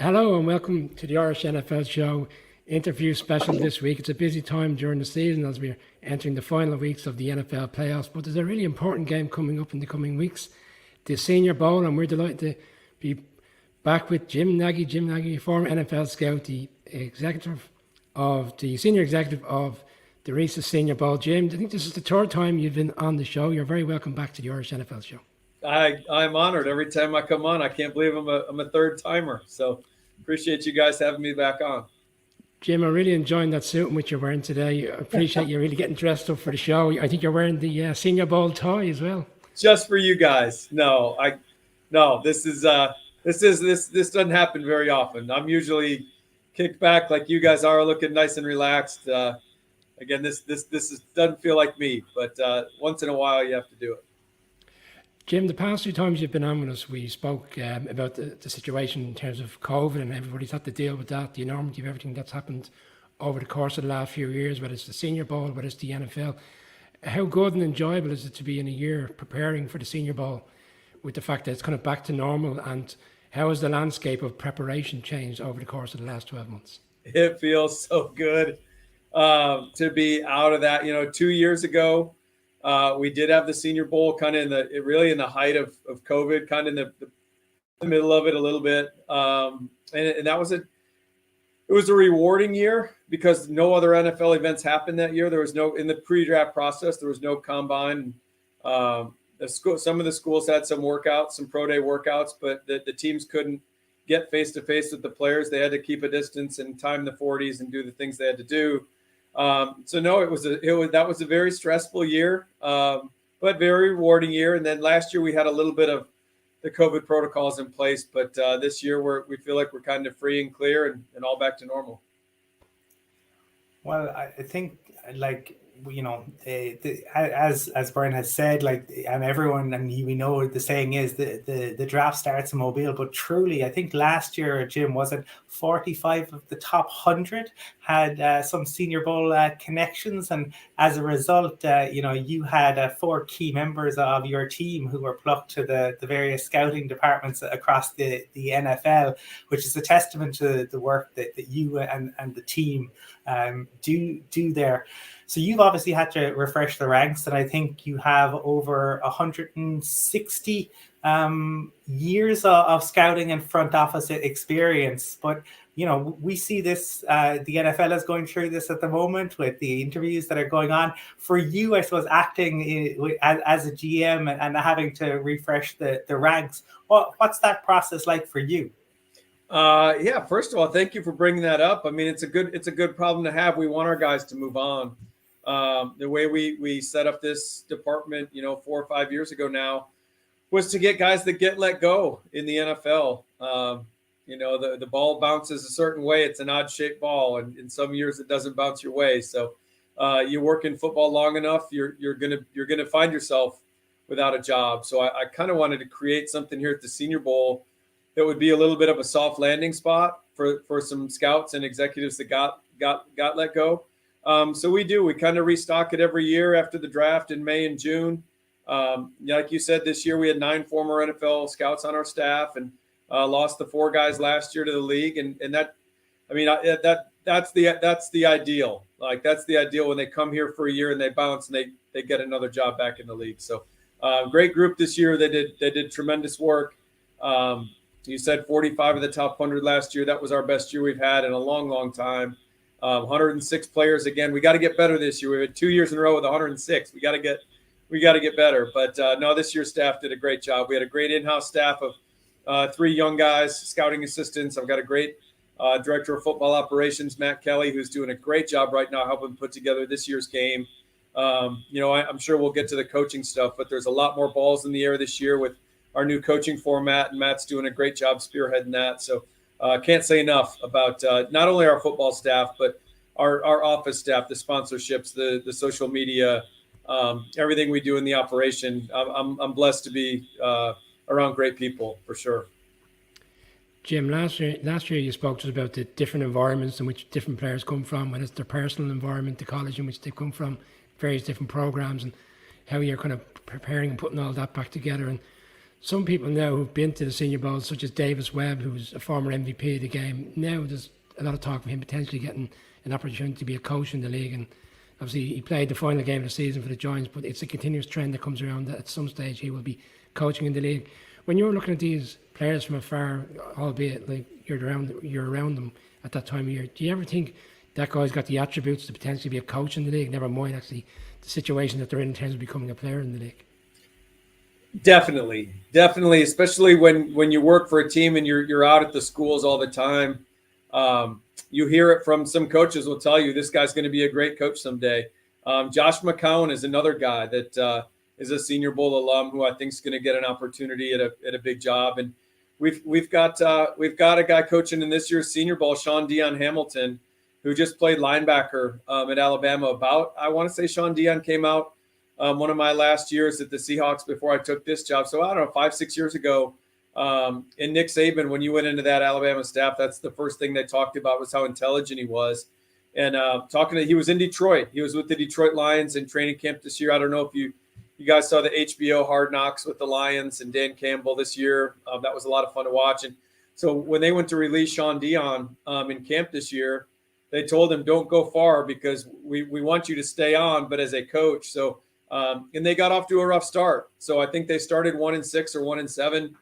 Hello and welcome to the Irish NFL Show interview special this week. It's a busy time during the season as we're entering the final weeks of the NFL playoffs, but there's a really important game coming up in the coming weeks, the Senior Bowl, and we're delighted to be back with Jim Nagy, former NFL scout, the senior executive of the Reese Senior Bowl. Jim, I think this is the third time you've been on the show. You're very welcome back to the Irish NFL Show. I'm honored every time I come on. I can't believe I'm a third timer. So appreciate you guys having me back on. Jim, I'm really enjoying that suit in which you're wearing today. I appreciate you really getting dressed up for the show. I think you're wearing the Senior Bowl tie as well. Just for you guys. This doesn't happen very often. I'm usually kicked back like you guys are, looking nice and relaxed. Again, this doesn't feel like me, but once in a while you have to do it. Jim, the past few times you've been on with us, we spoke about the situation in terms of COVID, and everybody's had to deal with that, the enormity of everything that's happened over the course of the last few years, whether it's the Senior Bowl, whether it's the NFL. How good and enjoyable is it to be in a year preparing for the Senior Bowl with the fact that it's kind of back to normal, and how has the landscape of preparation changed over the course of the last 12 months? It feels so good to be out of that. 2 years ago, we did have the Senior Bowl kind of in the height of COVID, kind of in the middle of it a little bit. And that was it was a rewarding year because no other NFL events happened that year. There was in the pre-draft process, there was no combine. Some of the schools had some workouts, some pro day workouts, but the teams couldn't get face-to-face with the players. They had to keep a distance and time the 40s and do the things they had to do. That was a very stressful year, but very rewarding year. And then last year we had a little bit of the COVID protocols in place, but this year we feel like we're kind of free and clear and all back to normal. Well, I think as Brian has said, and everyone, and we know the saying is the draft starts in Mobile, but truly, I think last year, Jim, was it 45 of the top 100 had some Senior Bowl connections, and as a result, you had 4 key members of your team who were plucked to the various scouting departments across the NFL, which is a testament to the work that you and the team do there. So you've obviously had to refresh the ranks, and I think you have over 160 years of scouting and front office experience. But, we see this, the NFL is going through this at the moment with the interviews that are going on. For you, I suppose, acting as a GM and having to refresh the ranks, what's that process like for you? First of all, thank you for bringing that up. I mean, it's a good problem to have. We want our guys to move on. The way we set up this department, 4 or 5 years ago now, was to get guys that get let go in the NFL. The ball bounces a certain way. It's an odd shaped ball, and in some years it doesn't bounce your way. So you work in football long enough, you're gonna find yourself without a job. So I kind of wanted to create something here at the Senior Bowl that would be a little bit of a soft landing spot for some scouts and executives that got let go. So we kind of restock it every year after the draft in May and June. Like you said, this year we had 9 former NFL scouts on our staff and lost the 4 guys last year to the league. And that's the ideal. Like that's the ideal when they come here for a year and they bounce and they get another job back in the league. So great group this year. They did tremendous work. You said 45 of the top 100 last year. That was our best year we've had in a long, long time. 106 players. Again, we got to get better this year. We had 2 years in a row with 106. We got to get better. But no, this year's staff did a great job. We had a great in-house staff of 3 young guys, scouting assistants. I've got a great director of football operations, Matt Kelly, who's doing a great job right now helping put together this year's game. I'm sure we'll get to the coaching stuff, but there's a lot more balls in the air this year with our new coaching format, and Matt's doing a great job spearheading that. So can't say enough about not only our football staff, but our office staff, the sponsorships, the social media, everything we do in the operation. I'm blessed to be around great people for sure. Jim, last year you spoke to us about the different environments in which different players come from, whether it's their personal environment, the college in which they come from, various different programs, and how you're kind of preparing and putting all that back together. And some people now who've been to the Senior Bowl, such as Davis Webb, who's a former MVP of the game, now there's a lot of talk of him potentially getting an opportunity to be a coach in the league. And obviously, he played the final game of the season for the Giants, but it's a continuous trend that comes around that at some stage he will be coaching in the league. When you're looking at these players from afar, albeit like you're around them at that time of year, do you ever think that guy's got the attributes to potentially be a coach in the league? Never mind actually the situation that they're in terms of becoming a player in the league. Definitely, especially when you work for a team and you're out at the schools all the time. You hear it from some coaches will tell you this guy's going to be a great coach someday. Josh McCown is another guy that is a Senior Bowl alum who I think is going to get an opportunity at a big job. And we've got a guy coaching in this year's Senior Bowl, Sean Dion Hamilton, who just played linebacker at Alabama. I want to say Sean Dion came out one of my last years at the Seahawks before I took this job. So I don't know, 5-6 years ago. And Nick Saban, when you went into that Alabama staff, that's the first thing they talked about was how intelligent he was. And he was in Detroit. He was with the Detroit Lions in training camp this year. I don't know if you guys saw the HBO Hard Knocks with the Lions and Dan Campbell this year. That was a lot of fun to watch. And so when they went to release Sean Dion in camp this year, they told him, don't go far because we want you to stay on, but as a coach. So, and they got off to a rough start. So I think they started 1-6 or 1-7.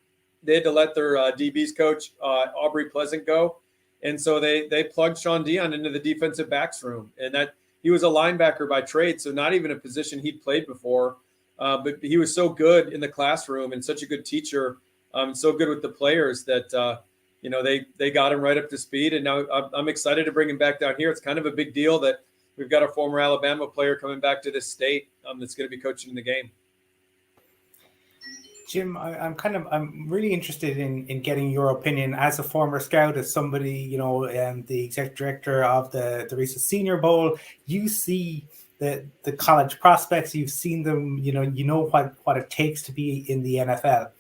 They had to let their DBs coach, Aubrey Pleasant, go. And so they plugged Sean Dion into the defensive backs room. And that he was a linebacker by trade, so not even a position he'd played before. But he was so good in the classroom and such a good teacher, so good with the players that, they got him right up to speed. And now I'm excited to bring him back down here. It's kind of a big deal that we've got a former Alabama player coming back to this state that's going to be coaching the game. Jim, I'm really interested in getting your opinion as a former scout, as somebody, the executive director of the Reese Senior Bowl. You see the college prospects, you've seen them, you know what it takes to be in the NFL.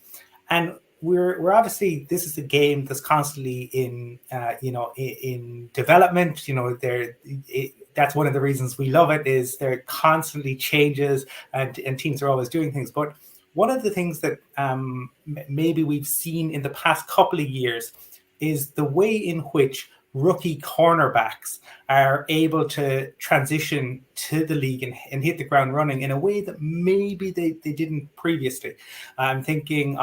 And we're obviously, this is a game that's constantly in development. That's one of the reasons we love it, is there constantly changes and teams are always doing things. But one of the things that maybe we've seen in the past couple of years is the way in which rookie cornerbacks are able to transition to the league and hit the ground running in a way that maybe they didn't previously. I'm thinking,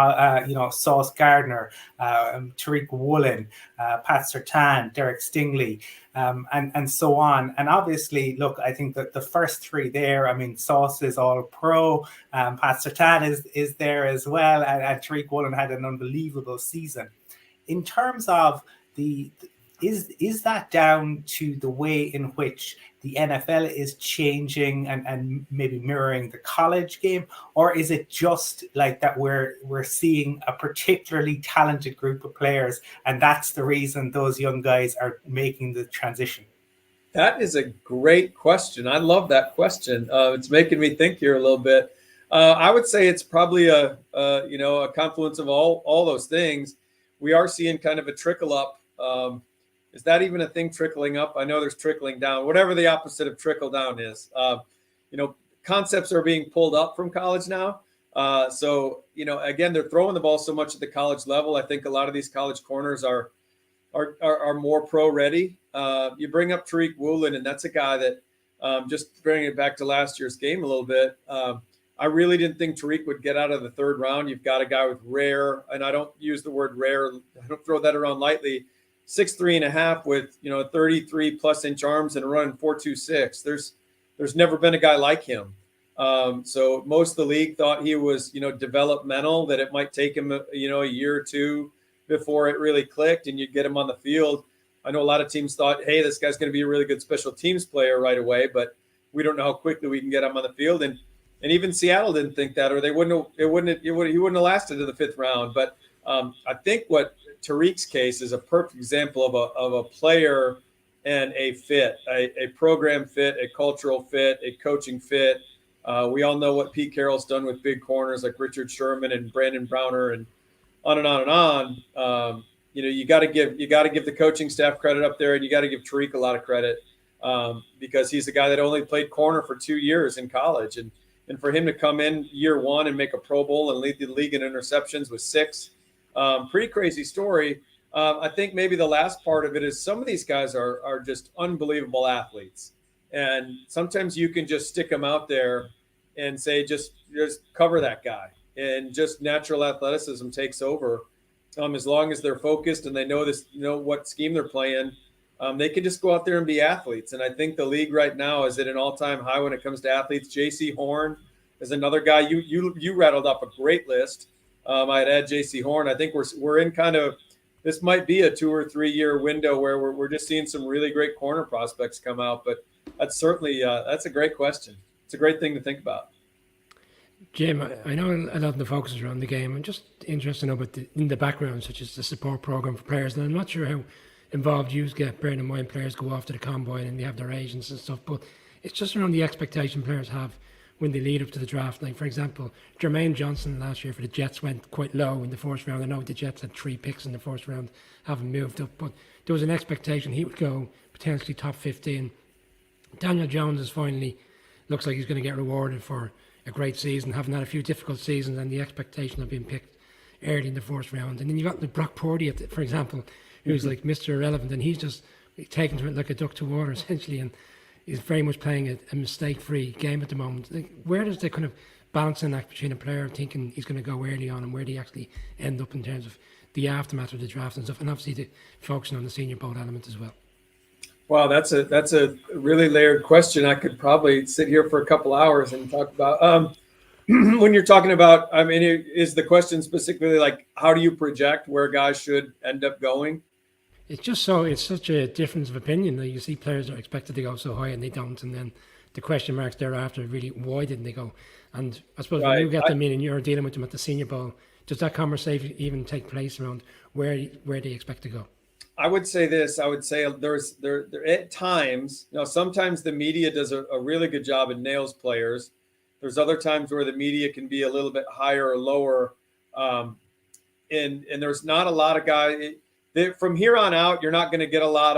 Sauce Gardner, Tariq Woolen, Pat Surtain, Derek Stingley, and so on. And obviously, look, I think that the first three there, Sauce is all pro, Pat Surtain is there as well, and Tariq Woolen had an unbelievable season. In terms of is that down to the way in which the NFL is changing and maybe mirroring the college game, or is it just like that we're seeing a particularly talented group of players and that's the reason those young guys are making the transition? That is a great question. I love that question. It's making me think here a little bit. I would say it's probably a confluence of all those things. We are seeing kind of a trickle up. Is that even a thing, trickling up? I know there's trickling down, whatever the opposite of trickle down is. Concepts are being pulled up from college now. Again, they're throwing the ball so much at the college level. I think a lot of these college corners are more pro ready. You bring up Tariq Woolen, and that's a guy that just bringing it back to last year's game a little bit. I really didn't think Tariq would get out of the third round. You've got a guy with rare, and I don't use the word rare. I don't throw that around lightly. 6'3.5" with 33 plus inch arms and running 4.26. There's never been a guy like him. So most of the league thought he was developmental, that it might take him a year or two before it really clicked and you'd get him on the field. I know a lot of teams thought, hey, this guy's going to be a really good special teams player right away, but we don't know how quickly we can get him on the field. And even Seattle didn't think that, or he wouldn't have lasted to the fifth round. But I think what Tariq's case is a perfect example of a player and a fit, a program fit, a cultural fit, a coaching fit. We all know what Pete Carroll's done with big corners like Richard Sherman and Brandon Browner and on and on and on. You got to give the coaching staff credit up there, and you got to give Tariq a lot of credit because he's a guy that only played corner for 2 years in college, and And for him to come in year one and make a Pro Bowl and lead the league in interceptions with 6, pretty crazy story. I think maybe the last part of it is some of these guys are just unbelievable athletes. And sometimes you can just stick them out there and say, just cover that guy. And just natural athleticism takes over. As long as they're focused and they know what scheme they're playing, they can just go out there and be athletes. And I think the league right now is at an all-time high when it comes to athletes. J.C. Horn is another guy. You rattled up a great list. I'd add J.C. Horn. I think we're in kind of, this might be a 2 or 3 year window where we're just seeing some really great corner prospects come out. But that's certainly that's a great question. It's a great thing to think about. Jim, I know a lot of the focus is around the game. I'm just interested to know about in the background, such as the support program for players. And I'm not sure how involved you get, bearing in mind players go off to the combine and they have their agents and stuff. But it's just around the expectation players have when they lead up to the draft. Like, for example, Jermaine Johnson last year for the Jets went quite low in the first round. I know the Jets had 3 picks in the first round, haven't moved up. But there was an expectation he would go potentially top 15. Daniel Jones is finally, looks like he's going to get rewarded for a great season, having had a few difficult seasons and the expectation of being picked early in the first round. And then you got the Brock Purdy, for example, who's like Mr. Irrelevant, and he's just taken to it like a duck to water, essentially, and he's very much playing a mistake-free game at the moment. Like, where does the kind of balancing act between a player thinking he's going to go early on and where do you actually end up in terms of the aftermath of the draft and stuff, and obviously the focusing on the Senior Bowl element as well? Wow, that's a really layered question. I could probably sit here for a couple hours and talk about. When you're talking about, I mean, is the question specifically like how do you project where guys should end up going? It's such a difference of opinion. Like, you see players are expected to go so high and they don't, and then the question marks thereafter really, why didn't they go? And I suppose when you get them in and you're dealing with them at the Senior Bowl, does that conversation even take place around where they expect to go? I would say this. I would say there at times, sometimes the media does a really good job and nails players. There's other times where the media can be a little bit higher or lower. And there's not a lot of guys. From here on out, you're not going to get a lot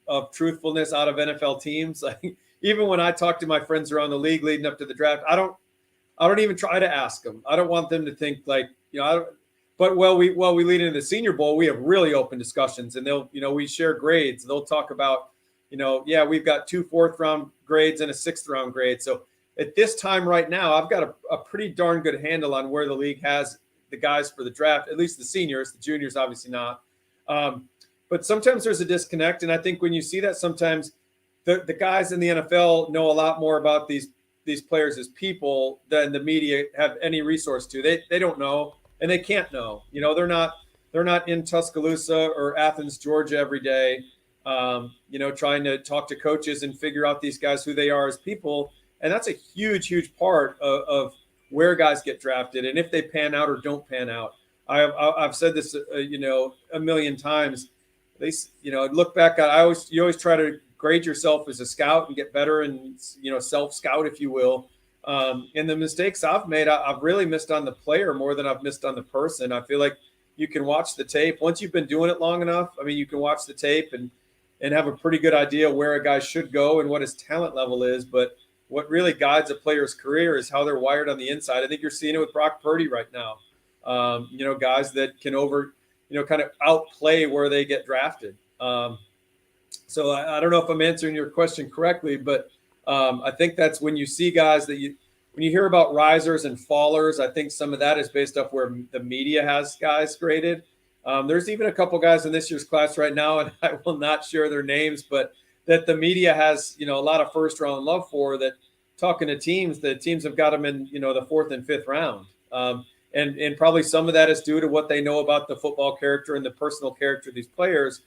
of truthfulness out of NFL teams. Like, even when I talk to my friends around the league leading up to the draft, I don't even try to ask them. I don't want them to think like, But while we lead into the Senior Bowl, we have really open discussions, and we share grades. They'll talk about, we've got 2 4th-round grades and a 6th-round grade. So at this time right now, I've got a pretty darn good handle on where the league has the guys for the draft, at least the seniors, the juniors, obviously not. But sometimes there's a disconnect. And I think when you see that, sometimes the guys in the NFL know a lot more about these players as people than the media have any resource to. They don't know. And they can't know. They're not in Tuscaloosa or Athens, Georgia every day, trying to talk to coaches and figure out these guys, who they are as people. And that's a huge, huge part of where guys get drafted and if they pan out or don't pan out. I've said this, a million times. Look back at, you always try to grade yourself as a scout and get better and, self-scout, if you will. And the mistakes I've made, I've really missed on the player more than I've missed on the person. I feel like you can watch the tape. Once you've been doing it long enough, I mean, you can watch the tape and have a pretty good idea where a guy should go and what his talent level is. But what really guides a player's career is how they're wired on the inside. I think you're seeing it with Brock Purdy right now. Guys that can kind of outplay where they get drafted. So I don't know if I'm answering your question correctly, but I think that's when you see guys when you hear about risers and fallers, I think some of that is based off where the media has guys graded. There's even a couple guys in this year's class right now, and I will not share their names, but that the media has, a lot of 1st-round love for, that talking to teams, the teams have got them in, the 4th and 5th round. And probably some of that is due to what they know about the football character and the personal character of these players.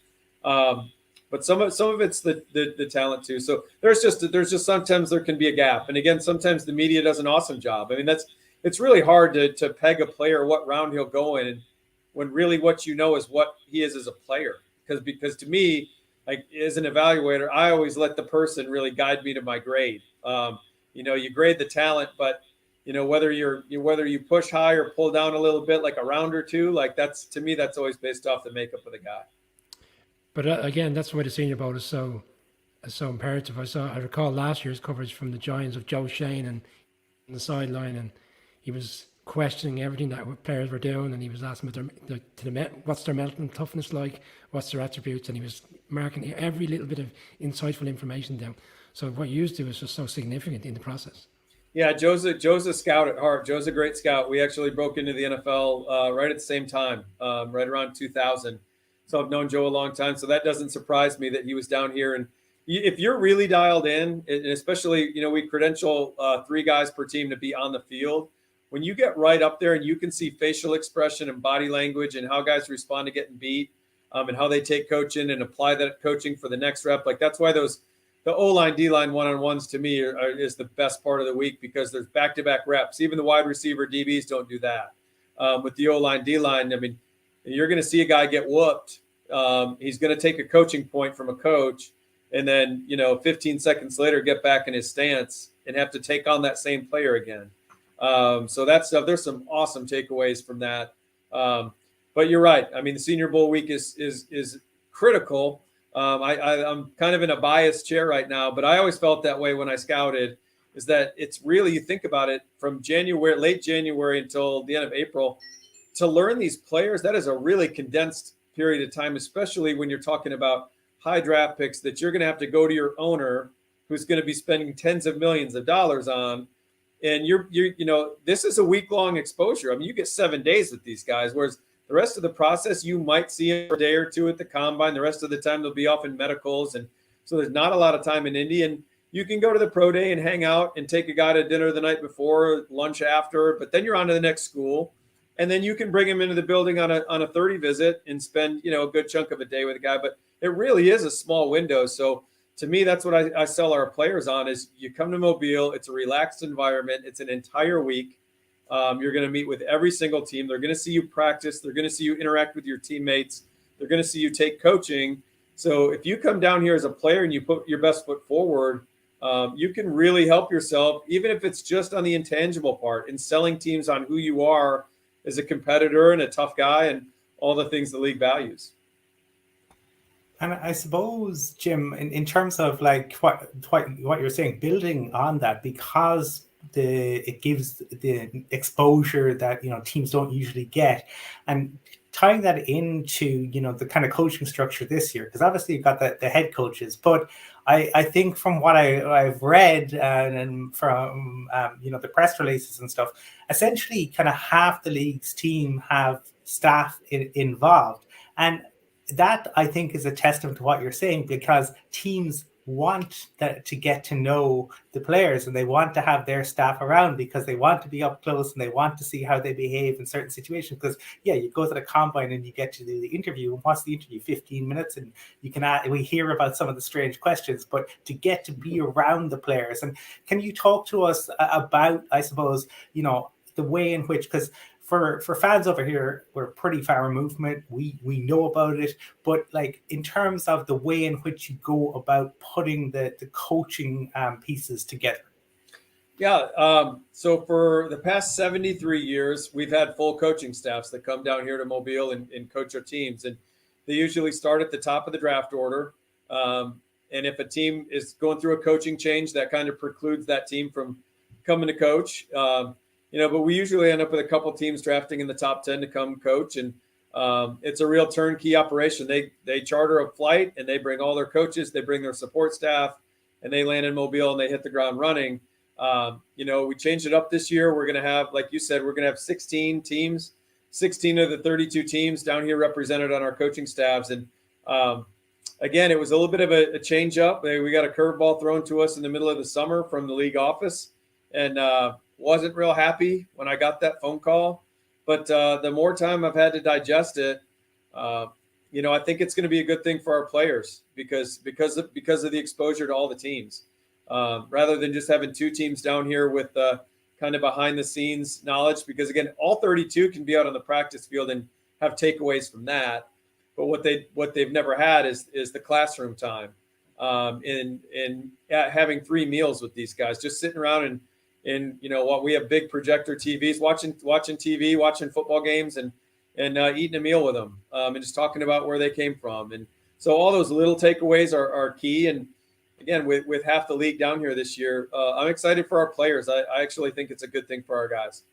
But some of it's the talent too. So there's just sometimes there can be a gap. And again, sometimes the media does an awesome job. I mean, it's really hard to peg a player what round he'll go in, and when really what is what he is as a player. Because to me, like, as an evaluator, I always let the person really guide me to my grade. You grade the talent, but whether you push high or pull down a little bit, like a round or two, like that's always based off the makeup of the guy. But again, that's why the Senior Bowl is so imperative. I recall last year's coverage from the Giants of Joe Shane, and the sideline, and he was questioning everything that players were doing, and he was asking what's their mental toughness like, what's their attributes, and he was marking every little bit of insightful information down. So what you do is just so significant in the process. Yeah, Joe's a scout at heart. Joe's a great scout. We actually broke into the NFL right at the same time, right around 2000. So I've known Joe a long time. So that doesn't surprise me that he was down here. And if you're really dialed in, and especially, we credential 3 guys per team to be on the field. When you get right up there and you can see facial expression and body language and how guys respond to getting beat, and how they take coaching and apply that coaching for the next rep, like that's why the O-line, D-line one-on-ones to me is the best part of the week, because there's back-to-back reps. Even the wide receiver DBs don't do that. With the O-line, D-line, I mean, you're going to see a guy get whooped. He's going to take a coaching point from a coach, and then, 15 seconds later, get back in his stance and have to take on that same player again. So that stuff, there's some awesome takeaways from that. But you're right. I mean, the Senior Bowl week is critical. I'm kind of in a biased chair right now, but I always felt that way when I scouted, is that it's really, you think about it, from late January until the end of April, to learn these players, that is a really condensed period of time, especially when you're talking about high draft picks that you're going to have to go to your owner, who's going to be spending tens of millions of dollars on. And this is a week-long exposure. I mean, you get 7 days with these guys, whereas the rest of the process, you might see them for a day or two at the combine. The rest of the time, they'll be off in medicals. And so there's not a lot of time in Indy. And you can go to the pro day and hang out and take a guy to dinner the night before, lunch after, but then you're on to the next school. And then you can bring him into the building on a 30 visit and spend, a good chunk of a day with a guy. But it really is a small window. So to me, that's what I sell our players on, is you come to Mobile. It's a relaxed environment. It's an entire week. You're going to meet with every single team. They're going to see you practice. They're going to see you interact with your teammates. They're going to see you take coaching. So if you come down here as a player and you put your best foot forward, you can really help yourself, even if it's just on the intangible part, in selling teams on who you are as a competitor and a tough guy and all the things the league values. And I suppose, Jim, in terms of like what you're saying, building on that, because it gives the exposure that teams don't usually get, and tying that into the kind of coaching structure this year, because obviously you've got the head coaches, but I think from what I've read and from the press releases and stuff, essentially kind of half the league's team have staff involved, and that I think is a testament to what you're saying, because teams want to get to know the players and they want to have their staff around because they want to be up close and they want to see how they behave in certain situations. Because you go to the combine and you get to do the interview, and what's the interview, 15 minutes, and we hear about some of the strange questions, but to get to be around the players. And can you talk to us about, I suppose, the way in which, because for fans over here, we're pretty far removed from it. We know about it, but like in terms of the way in which you go about putting the coaching pieces together. Yeah. So for the past 73 years, we've had full coaching staffs that come down here to Mobile and coach our teams. And they usually start at the top of the draft order. And if a team is going through a coaching change, that kind of precludes that team from coming to coach. But we usually end up with a couple teams drafting in the top 10 to come coach. And it's a real turnkey operation. They charter a flight and they bring all their coaches, they bring their support staff, and they land in Mobile and they hit the ground running. We changed it up this year. We're going to have, like you said, we're going to have 16 teams, 16 of the 32 teams down here represented on our coaching staffs. And again, it was a little bit of a change up. We got a curveball thrown to us in the middle of the summer from the league office, and wasn't real happy when I got that phone call. But the more time I've had to digest it, I think it's going to be a good thing for our players because of the exposure to all the teams. Rather than just having two teams down here with kind of behind the scenes knowledge, because again, all 32 can be out on the practice field and have takeaways from that. But what they've never had is the classroom time, in having 3 meals with these guys, just sitting around and what we have big projector TVs, watching TV, watching football games, and eating a meal with them, and just talking about where they came from. And so all those little takeaways are key. And again, with half the league down here this year, I'm excited for our players. I actually think it's a good thing for our guys.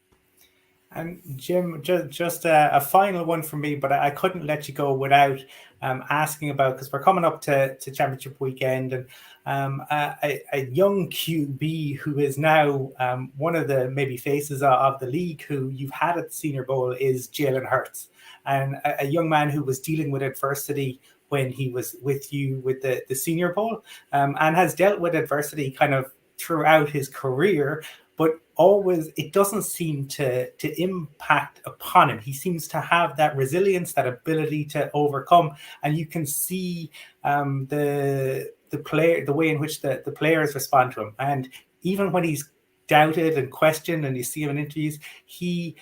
And Jim, just a final one from me, but I couldn't let you go without asking about, because we're coming up to championship weekend, and a young QB who is now one of the maybe faces of the league who you've had at the Senior Bowl is Jalen Hurts, and a young man who was dealing with adversity when he was with you with the Senior Bowl, and has dealt with adversity kind of throughout his career, but always it doesn't seem to impact upon him. He seems to have that resilience, that ability to overcome, and you can see the way in which the players respond to him. And even when he's doubted and questioned, and you see him in interviews, he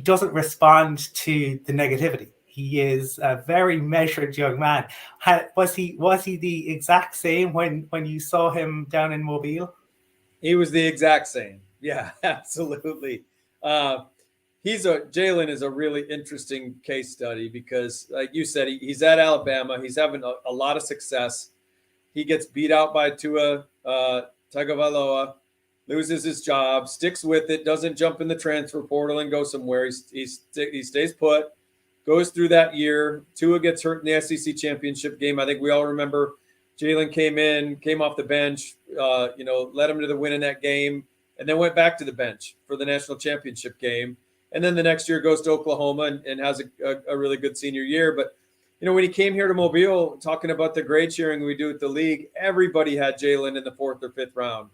doesn't respond to the negativity. He is a very measured young man. Was he the exact same when you saw him down in Mobile? He was the exact same. Yeah, absolutely. Jalen is a really interesting case study because, like you said, he's at Alabama. He's having a lot of success. He gets beat out by Tua Tagovailoa, loses his job, sticks with it, doesn't jump in the transfer portal and go somewhere. He stays put, goes through that year. Tua gets hurt in the SEC championship game. I think we all remember Jalen came off the bench, led him to the win in that game, and then went back to the bench for the national championship game. And then the next year goes to Oklahoma and has a really good senior year. But, when he came here to Mobile, talking about the grade sharing we do at the league, everybody had Jalen in the 4th or 5th round.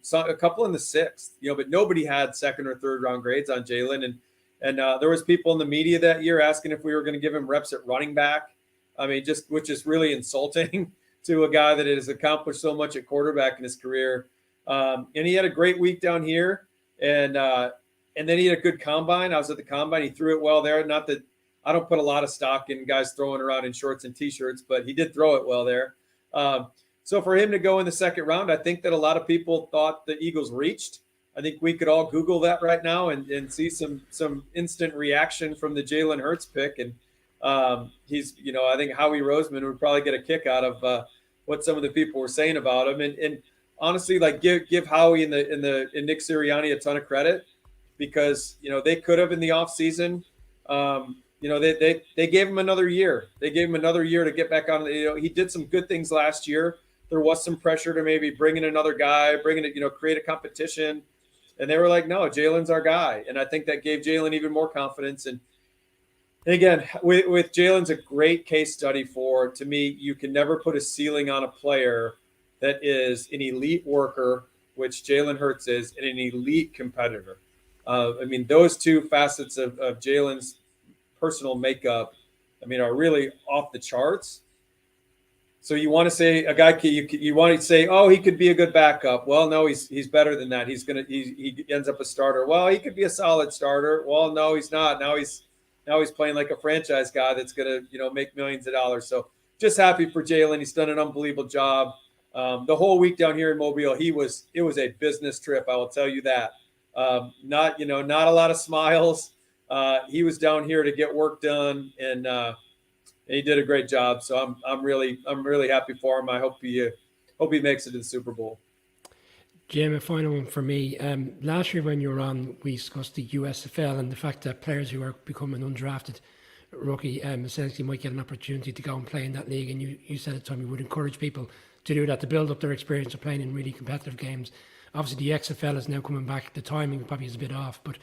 So a couple in the 6th, but nobody had 2nd or 3rd round grades on Jalen. And there was people in the media that year asking if we were going to give him reps at running back. I mean, which is really insulting to a guy that has accomplished so much at quarterback in his career. And he had a great week down here, and then he had a good combine. I was at the combine. He threw it well there. Not that I don't put a lot of stock in guys throwing around in shorts and T-shirts, but he did throw it well there. So for him to go in the 2nd round, I think that a lot of people thought the Eagles reached. I think we could all Google that right now and see some instant reaction from the Jalen Hurts pick. And he's, I think Howie Roseman would probably get a kick out of what some of the people were saying about him. And honestly, like give Howie and Nick Sirianni a ton of credit because, they could have in the offseason, they gave him another year. They gave him another year to get back on. He did some good things last year. There was some pressure to maybe bring in another guy, create a competition. And they were like, no, Jalen's our guy. And I think that gave Jalen even more confidence. And again, with Jalen's a great case study to me, you can never put a ceiling on a player that is an elite worker, which Jalen Hurts is, and an elite competitor. Those two facets of Jalen's personal makeup, are really off the charts. So you want to say a guy, you want to say, oh, he could be a good backup. Well, no, he's better than that. He ends up a starter. Well, he could be a solid starter. Well, no, he's not. Now he's playing like a franchise guy that's going to, make millions of dollars. So just happy for Jalen. He's done an unbelievable job. The whole week down here in Mobile, it was a business trip. I will tell you that. Not a lot of smiles. He was down here to get work done, and he did a great job. So I'm really happy for him. I hope he makes it to the Super Bowl. Jim, a final one for me. Last year when you were on, we discussed the USFL and the fact that players who are becoming undrafted rookie essentially might get an opportunity to go and play in that league. And you said at the time you would encourage people to do that, to build up their experience of playing in really competitive games. Obviously, the XFL is now coming back. The timing probably is a bit off, but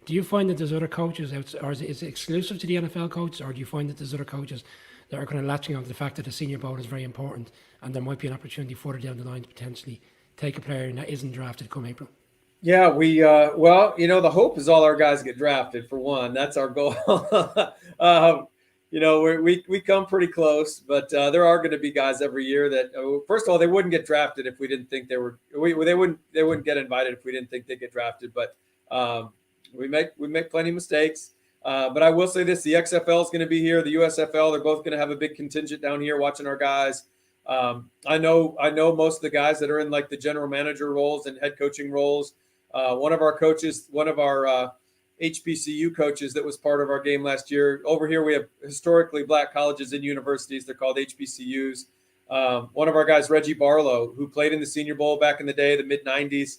do you find that there's other coaches, or is it exclusive to the NFL coaches, or do you find that there's other coaches that are kind of latching on to the fact that the Senior Bowl is very important and there might be an opportunity further down the line to potentially take a player that isn't drafted come April? Yeah, the hope is all our guys get drafted, for one. That's our goal. We come pretty close, but there are going to be guys every year that, first of all, they wouldn't get drafted if we didn't think they wouldn't get invited if we didn't think they'd get drafted. But we make plenty of mistakes. But I will say this: the XFL is going to be here. The USFL, they're both going to have a big contingent down here watching our guys. I know most of the guys that are in like the general manager roles and head coaching roles. One of our HBCU coaches that was part of our game last year. Over here, we have historically black colleges and universities. They're called HBCUs. One of our guys, Reggie Barlow, who played in the Senior Bowl back in the day, the mid 90s.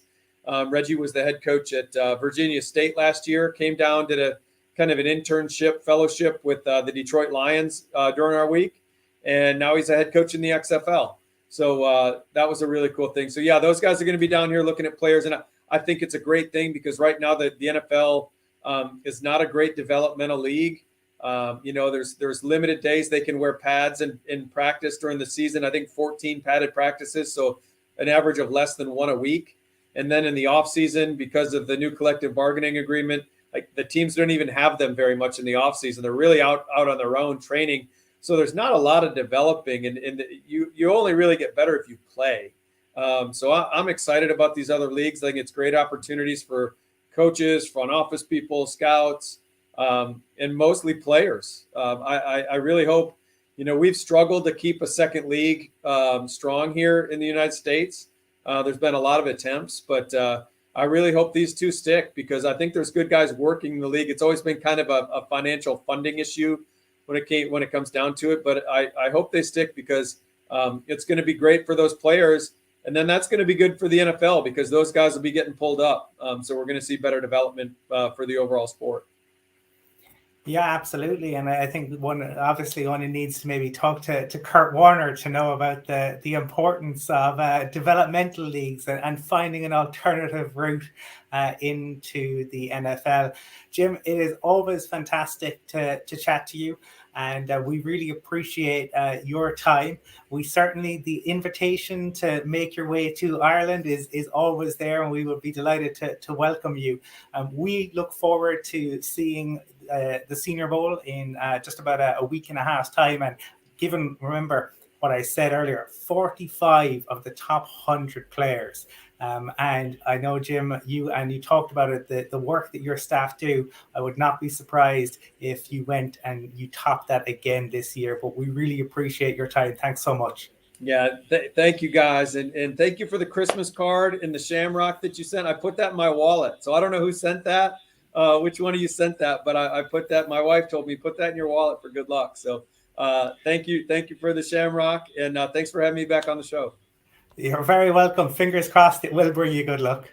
Reggie was the head coach at Virginia State last year, came down, did a kind of an internship fellowship with the Detroit Lions during our week. And now he's a head coach in the XFL. So that was a really cool thing. So, yeah, those guys are going to be down here looking at players. And I think it's a great thing because right now the NFL is not a great developmental league. There's limited days they can wear pads in practice during the season. I think 14 padded practices, so an average of less than one a week. And then in the off season, because of the new collective bargaining agreement, like the teams don't even have them very much in the off season. They're really out on their own training. So there's not a lot of developing, and you only really get better if you play. So I'm excited about these other leagues. I think it's great opportunities for coaches, front office people, scouts, and mostly players. I really hope, we've struggled to keep a second league strong here in the United States. There's been a lot of attempts, but I really hope these two stick because I think there's good guys working in the league. It's always been kind of a financial funding issue when it comes down to it. But I hope they stick because it's going to be great for those players. And then that's going to be good for the NFL because those guys will be getting pulled up. So we're going to see better development for the overall sport. Yeah, absolutely. And I think one needs to maybe talk to Kurt Warner to know about the importance of developmental leagues and finding an alternative route into the NFL. Jim, it is always fantastic to chat to you. And we really appreciate your time. The invitation to make your way to Ireland is always there, and we will be delighted to welcome you. We look forward to seeing the Senior Bowl in just about a week and a half's time. And remember what I said earlier, 45 of the top 100 players. And I know, Jim, you talked about it, the work that your staff do. I would not be surprised if you went and you topped that again this year, but we really appreciate your time. Thanks so much. Yeah, thank you guys. And thank you for the Christmas card and the shamrock that you sent. I put that in my wallet. So I don't know who sent that, which one of you sent that, but I put that, my wife told me, put that in your wallet for good luck. So thank you for the shamrock. And thanks for having me back on the show. You're very welcome. Fingers crossed it will bring you good luck.